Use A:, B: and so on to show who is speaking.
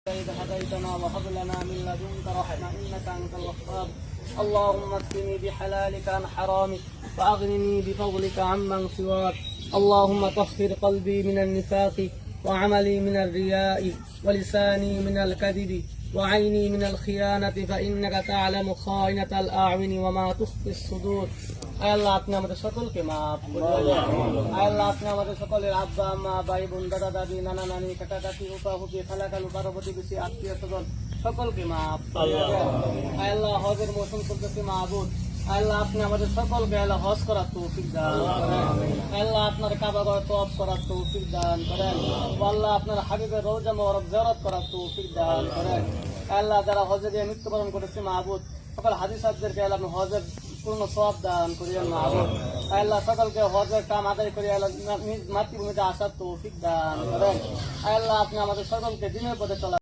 A: إذ هديتنا وهب لنا من لدنك رحمة إنك أنت الوهاب. اللهم اكفني بحلالك عن حرامك وأغنني بفضلك عمن سواك. اللهم طهر قلبي من النفاق وعملي من الرياء ولساني من الكذب وعيني من الخيانة فإنك تعلم خائنة الأعين وما تخفي الصدور. আল্লাহ আপনি আমাদের সকলকে মাফ করুন। আল্লাহ আপনি আমাদের সকলের আব্বা আম্মা ভাই বোন দাদা দাদি নানা নানি কাকা কাকি উপা হুপি খালাকালু পার্বতী বেশি আত্মীয় স্বজন সকলকে মাফ করুন। আল্লাহ হজের মৌসুম চলতেছে মাহবুব, আল্লাহ আপনি আমাদের সকলকে আল্লাহ হজ করার তৌফিক দান করেন। আল্লাহ আপনার কাবাগর তওয়াফ করার তৌফিক দান করেন। আল্লাহ আপনার হাবিবের রওজা মুবারক জিয়ারত করার তৌফিক দান করেন। আল্লাহ যারা হজে গিয়ে মৃত্যুবরণ করেছে মাহবুব সকল হাজী সাহেবদেরকে আল্লাহ আপনি হজের পূর্ণ সওয়াব দান করিয়েন মাহবুব। আল্লাহ সকলকে হজের কাম আদায় করে আল্লাহ নিজ মাতৃভূমিতে আসার তৌফিক দান করেন। আল্লাহ আপনি আমাদের সকলকে দিনের পথে চলা